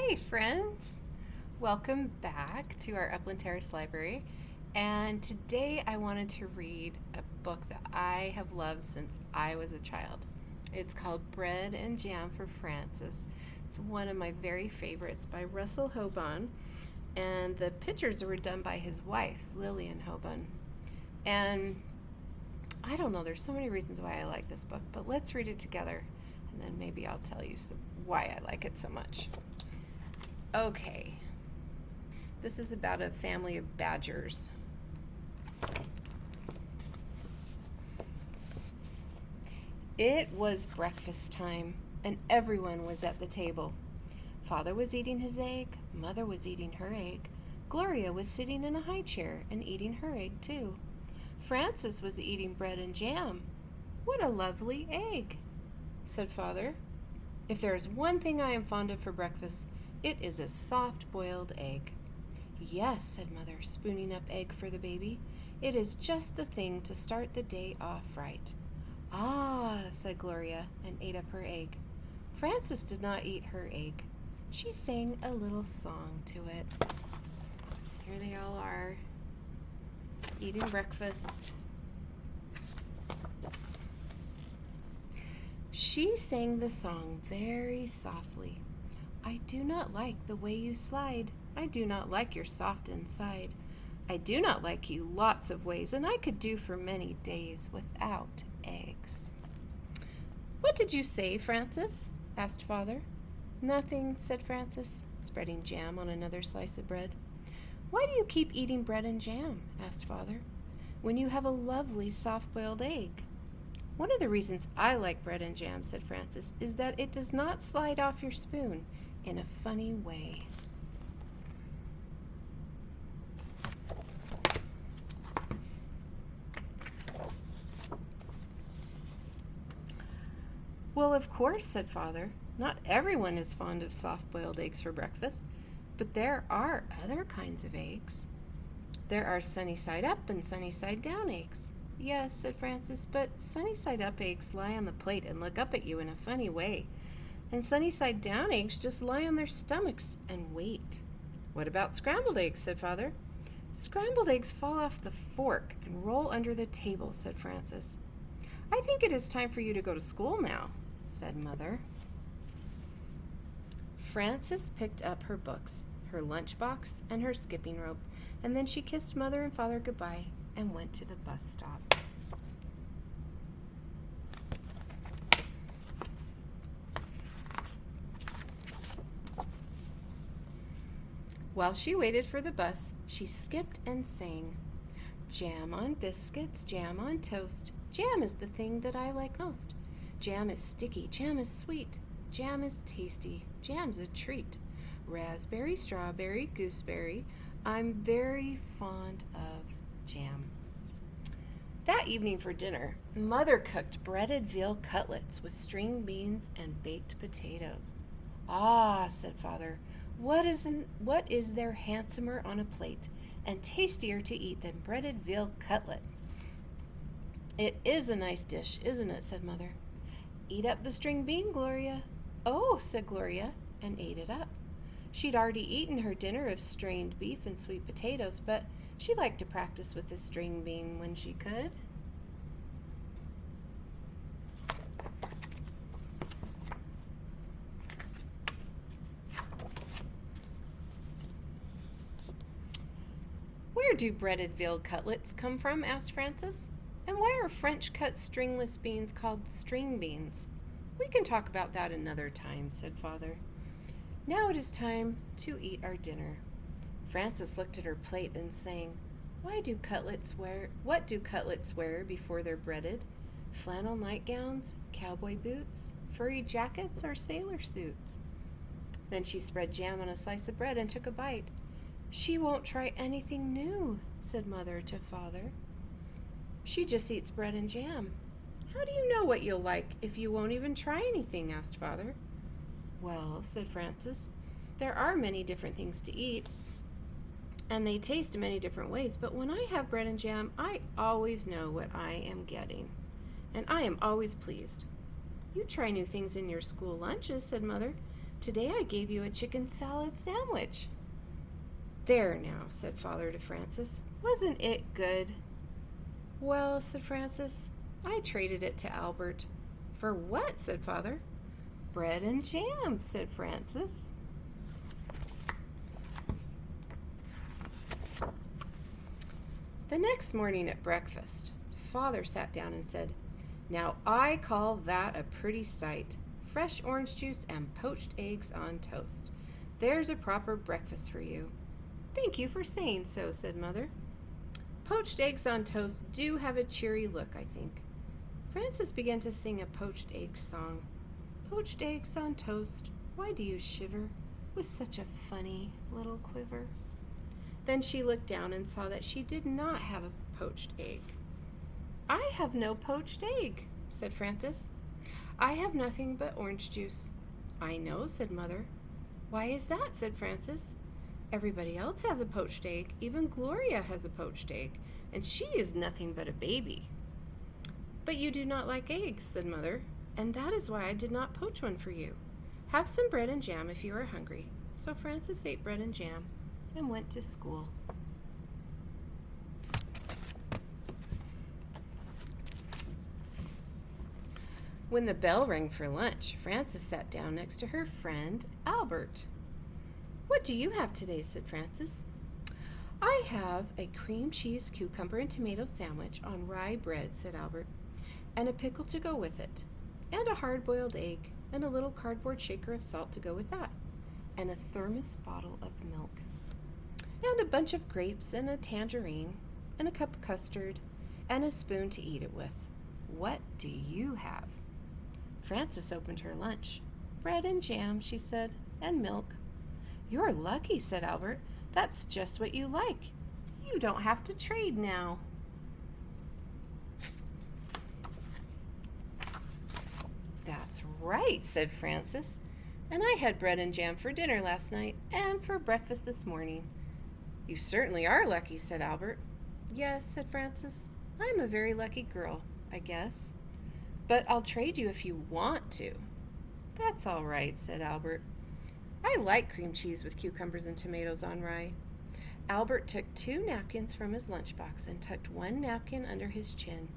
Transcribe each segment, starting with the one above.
Hi, friends. Welcome back to our Upland Terrace Library. And today I wanted to read a book that I have loved since I was a child. It's called Bread and Jam for Frances. It's one of my very favorites by Russell Hoban, and the pictures were done by his wife, Lillian Hoban. And I don't know, there's so many reasons why I like this book, but let's read it together, and then maybe I'll tell you why I like it so much. Okay, this is about a family of badgers. It was breakfast time, and everyone was at the table. Father was eating his egg, Mother was eating her egg, Gloria was sitting in a high chair and eating her egg too. Frances was eating bread and jam. What a lovely egg, said Father. If there is one thing I am fond of for breakfast, it is a soft-boiled egg. Yes, said Mother, spooning up egg for the baby. It is just the thing to start the day off right. Ah, said Gloria, and ate up her egg. Frances did not eat her egg. She sang a little song to it. Here they all are, eating breakfast. She sang the song very softly. I do not like the way you slide. I do not like your soft inside. I do not like you lots of ways, and I could do for many days without eggs. What did you say, Frances? Asked Father. Nothing, said Frances, spreading jam on another slice of bread. Why do you keep eating bread and jam? Asked Father, when you have a lovely soft-boiled egg. One of the reasons I like bread and jam, said Frances, is that it does not slide off your spoon in a funny way. Well, of course, said Father. Not everyone is fond of soft-boiled eggs for breakfast, but there are other kinds of eggs. There are sunny-side-up and sunny-side-down eggs. Yes, said Frances, but sunny-side-up eggs lie on the plate and look up at you in a funny way, and sunny-side-down eggs just lie on their stomachs and wait. What about scrambled eggs, said Father. Scrambled eggs fall off the fork and roll under the table, said Frances. I think it is time for you to go to school now, said Mother. Frances picked up her books, her lunchbox, and her skipping rope, and then she kissed Mother and Father goodbye and went to the bus stop. While she waited for the bus, she skipped and sang. Jam on biscuits, jam on toast. Jam is the thing that I like most. Jam is sticky, jam is sweet. Jam is tasty, jam's a treat. Raspberry, strawberry, gooseberry. I'm very fond of jam. That evening for dinner, Mother cooked breaded veal cutlets with string beans and baked potatoes. Ah, said Father, what is there handsomer on a plate and tastier to eat than breaded veal cutlet? It is a nice dish, isn't it, said Mother. Eat up the string bean, Gloria. Oh, said Gloria, and ate it up. She'd already eaten her dinner of strained beef and sweet potatoes, but she liked to practice with the string bean when she could. Where do breaded veal cutlets come from? Asked Frances. And why are French-cut stringless beans called string beans? We can talk about that another time, said Father. Now it is time to eat our dinner. Frances looked at her plate and sang, what do cutlets wear before they're breaded? Flannel nightgowns, cowboy boots, furry jackets, or sailor suits? Then she spread jam on a slice of bread and took a bite. She won't try anything new, said Mother to Father. She just eats bread and jam. How do you know what you'll like if you won't even try anything? Asked Father. Well, said Frances, there are many different things to eat, and they taste in many different ways, but when I have bread and jam, I always know what I am getting, and I am always pleased. You try new things in your school lunches, said Mother. Today I gave you a chicken salad sandwich." "There now," said Father to Frances. "Wasn't it good?" "Well," said Frances, "I traded it to Albert." "For what?" said Father. "Bread and jam," said Frances. The next morning at breakfast, Father sat down and said, "Now I call that a pretty sight. Fresh orange juice and poached eggs on toast. There's a proper breakfast for you." "Thank you for saying so," said Mother. "Poached eggs on toast do have a cheery look, I think." Frances began to sing a poached egg song. "Poached eggs on toast, why do you shiver with such a funny little quiver?" Then she looked down and saw that she did not have a poached egg. "I have no poached egg," said Frances. "I have nothing but orange juice." "I know," said Mother. "Why is that?" said Frances. "Everybody else has a poached egg. Even Gloria has a poached egg, and she is nothing but a baby." "But you do not like eggs," said Mother, "and that is why I did not poach one for you. Have some bread and jam if you are hungry." So Frances ate bread and jam and went to school. When the bell rang for lunch, Frances sat down next to her friend, Albert. "What do you have today?" said Frances. "I have a cream cheese, cucumber, and tomato sandwich on rye bread," said Albert, "and a pickle to go with it, and a hard-boiled egg, and a little cardboard shaker of salt to go with that, and a thermos bottle of milk, and a bunch of grapes, and a tangerine, and a cup of custard, and a spoon to eat it with. What do you have?" Frances opened her lunch. "Bread and jam," she said, "and milk." "You're lucky," said Albert. "That's just what you like. You don't have to trade now." "That's right," said Frances. "And I had bread and jam for dinner last night and for breakfast this morning." "You certainly are lucky," said Albert. "Yes," said Frances. "I'm a very lucky girl, I guess. But I'll trade you if you want to." "That's all right," said Albert. "I like cream cheese with cucumbers and tomatoes on rye." Albert took 2 napkins from his lunchbox and tucked one napkin under his chin.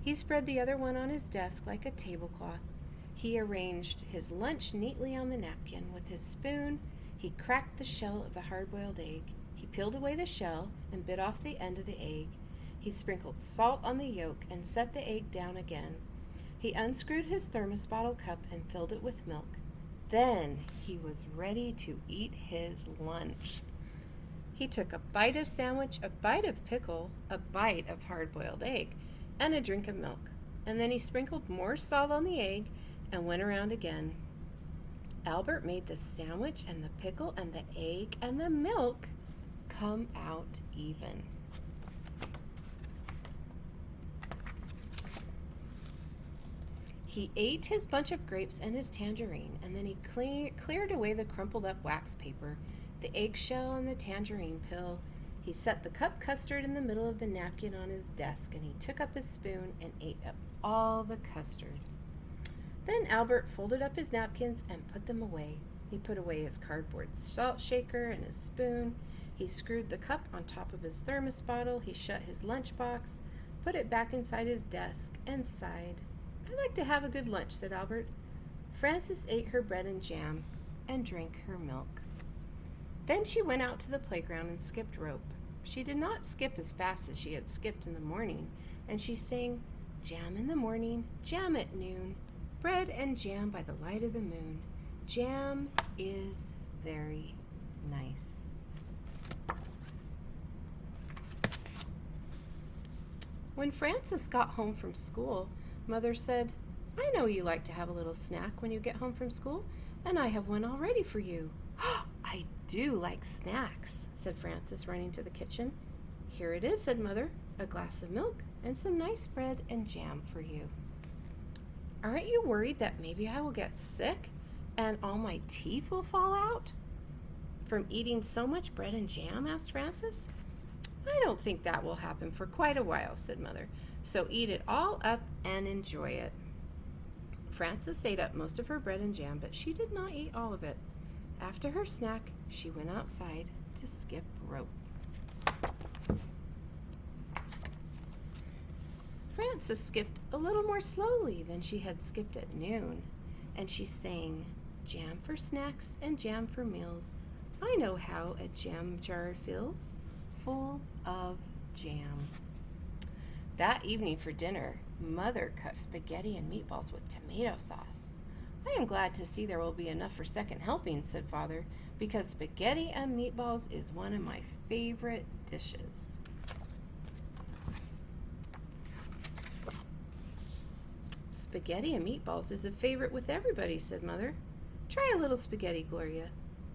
He spread the other one on his desk like a tablecloth. He arranged his lunch neatly on the napkin. With his spoon, he cracked the shell of the hard-boiled egg. He peeled away the shell and bit off the end of the egg. He sprinkled salt on the yolk and set the egg down again. He unscrewed his thermos bottle cup and filled it with milk. Then he was ready to eat his lunch. He took a bite of sandwich, a bite of pickle, a bite of hard-boiled egg, and a drink of milk. And then he sprinkled more salt on the egg and went around again. Albert made the sandwich and the pickle and the egg and the milk come out even. He ate his bunch of grapes and his tangerine, and then he cleared away the crumpled up wax paper, the eggshell and the tangerine peel. He set the cup custard in the middle of the napkin on his desk, and he took up his spoon and ate up all the custard. Then Albert folded up his napkins and put them away. He put away his cardboard salt shaker and his spoon. He screwed the cup on top of his thermos bottle. He shut his lunchbox, put it back inside his desk, and sighed. "I like to have a good lunch," said Albert. Frances ate her bread and jam and drank her milk. Then she went out to the playground and skipped rope. She did not skip as fast as she had skipped in the morning, and she sang, "Jam in the morning, jam at noon, bread and jam by the light of the moon. Jam is very nice." When Frances got home from school, Mother said, "I know you like to have a little snack when you get home from school, and I have one all ready for you." "I do like snacks," said Frances, running to the kitchen. "Here it is," said Mother, "a glass of milk and some nice bread and jam for you." "Aren't you worried that maybe I will get sick and all my teeth will fall out from eating so much bread and jam?" asked Frances. "I don't think that will happen for quite a while," said Mother. "So eat it all up and enjoy it." Frances ate up most of her bread and jam, but she did not eat all of it. After her snack, she went outside to skip rope. Frances skipped a little more slowly than she had skipped at noon, and she sang, "Jam for snacks and jam for meals. I know how a jam jar feels, full of jam." That evening for dinner, Mother cut spaghetti and meatballs with tomato sauce. "I am glad to see there will be enough for second helping," said Father, "because spaghetti and meatballs is one of my favorite dishes." "Spaghetti and meatballs is a favorite with everybody," said Mother. "Try a little spaghetti, Gloria."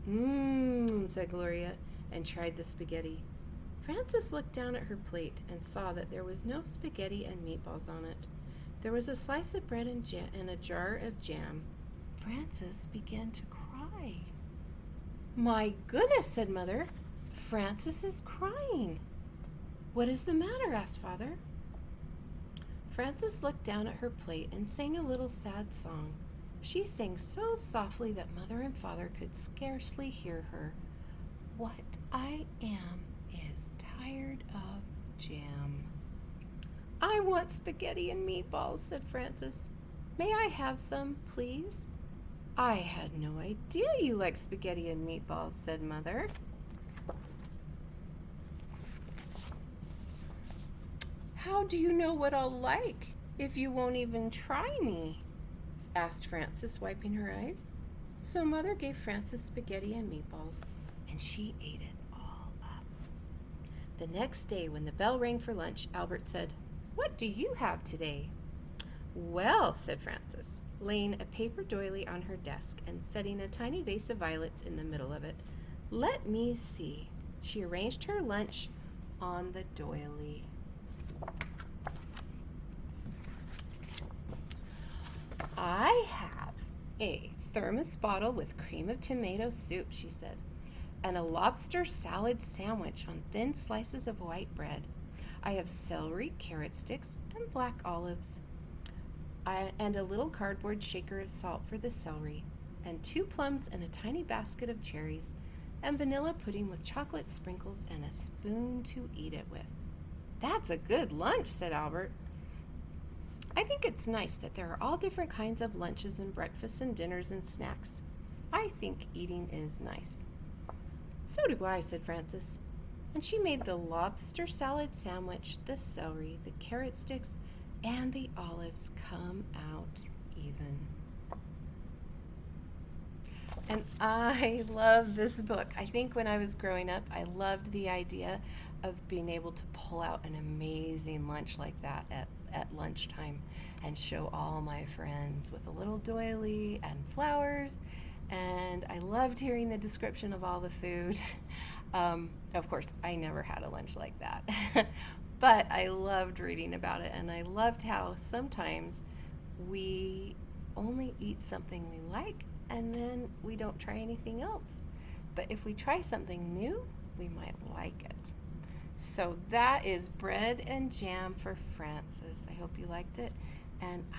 "Mmm," said Gloria, and tried the spaghetti. Frances looked down at her plate and saw that there was no spaghetti and meatballs on it. There was a slice of bread and a jar of jam. Frances began to cry. "My goodness," said Mother. "Frances is crying." "What is the matter?" asked Father. Frances looked down at her plate and sang a little sad song. She sang so softly that Mother and Father could scarcely hear her. "What I am is tired of jam." "I want spaghetti and meatballs," said Frances. "May I have some, please?" "I had no idea you liked spaghetti and meatballs," said Mother. "How do you know what I'll like if you won't even try me?" asked Frances, wiping her eyes. So Mother gave Frances spaghetti and meatballs, and she ate it all up. The next day, when the bell rang for lunch, Albert said, "What do you have today?" "Well," said Frances, laying a paper doily on her desk and setting a tiny vase of violets in the middle of it. "Let me see." She arranged her lunch on the doily. "I have a thermos bottle with cream of tomato soup," she said, "and a lobster salad sandwich on thin slices of white bread. I have celery, carrot sticks, and black olives, and a little cardboard shaker of salt for the celery, and 2 plums and a tiny basket of cherries, and vanilla pudding with chocolate sprinkles and a spoon to eat it with." "That's a good lunch," said Albert. "I think it's nice that there are all different kinds of lunches and breakfasts and dinners and snacks. I think eating is nice." "So do I," said Frances. And she made the lobster salad sandwich, the celery, the carrot sticks, and the olives come out even. And I love this book. I think when I was growing up, I loved the idea of being able to pull out an amazing lunch like that at lunchtime and show all my friends with a little doily and flowers. And I loved hearing the description of all the food. Of course, I never had a lunch like that. But I loved reading about it, and I loved how sometimes we only eat something we like and then we don't try anything else. But if we try something new, we might like it. So that is Bread and Jam for Frances. I hope you liked it, and